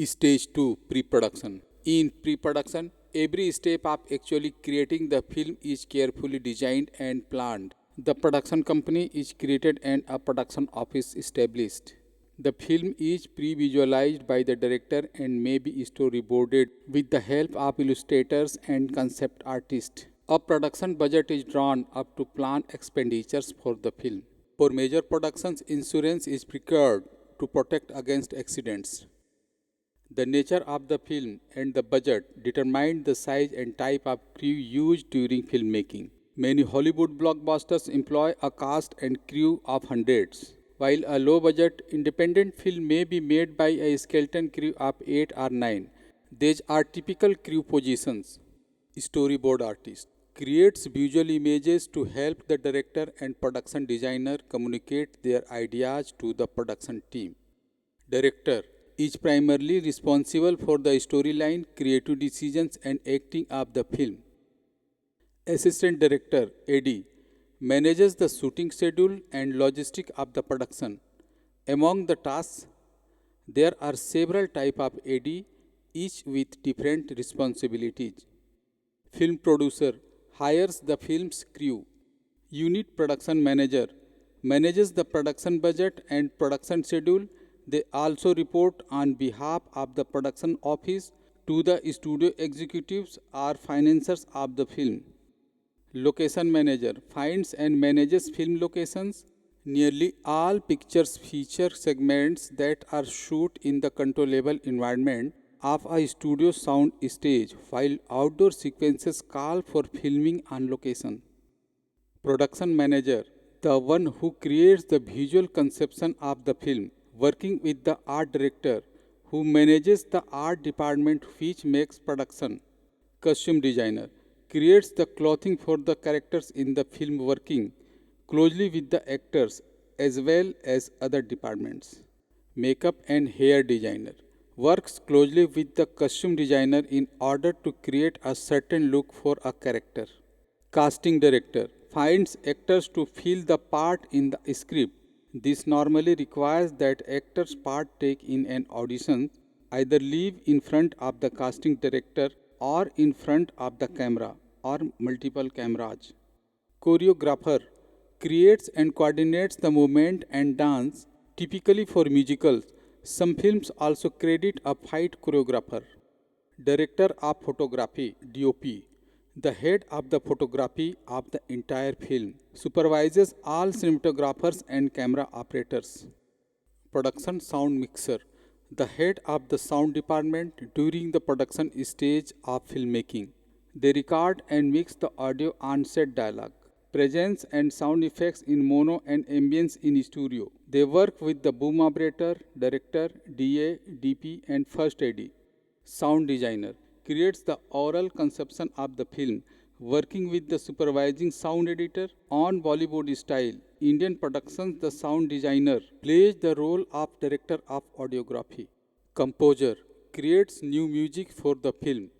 Stage 2 Pre-production. In pre-production, every step of actually creating the film is carefully designed and planned. The production company is created and a production office established. The film is pre-visualized by the director and may be storyboarded with the help of illustrators and concept artists. A production budget is drawn up to plan expenditures for the film. For major productions, insurance is procured to protect against accidents. The nature of the film and the budget determine the size and type of crew used during filmmaking. Many Hollywood blockbusters employ a cast and crew of hundreds, while a low budget independent film may be made by a skeleton crew of 8 or 9. These are typical crew positions. Storyboard artist creates visual images to help the director and production designer communicate their ideas to the production team. Director is primarily responsible for the storyline, creative decisions, and acting of the film. Assistant Director AD manages the shooting schedule and logistics of the production. Among the tasks, there are several types of AD, each with different responsibilities. Film producer hires the film's crew. Unit production manager manages the production budget and production schedule. They also report on behalf of the production office to the studio executives or financiers of the film. Location manager finds and manages film locations. Nearly all pictures feature segments that are shot in the controllable environment of a studio sound stage, while outdoor sequences call for filming on location. Production manager, the one who creates the visual conception of the film, working with the art director, who manages the art department which makes production. Costume designer creates the clothing for the characters in the film, working closely with the actors as well as other departments. Makeup and hair designer works closely with the costume designer in order to create a certain look for a character. Casting director finds actors to fill the part in the script. This normally requires that actors partake in an audition, either live in front of the casting director or in front of the camera or multiple cameras. Choreographer creates and coordinates the movement and dance, typically for musicals. Some films also credit a fight choreographer. Director of Photography DOP, the head of the photography of the entire film, supervises all cinematographers and camera operators. Production sound mixer, the head of the sound department during the production stage of filmmaking. They record and mix the audio on set, dialogue, presence and sound effects in mono and ambience in studio. They work with the boom operator, director, DA, DP and first AD. Sound designer creates the oral conception of the film, working with the supervising sound editor. On Bollywood style Indian productions, the sound designer plays the role of director of audiography. Composer creates new music for the film.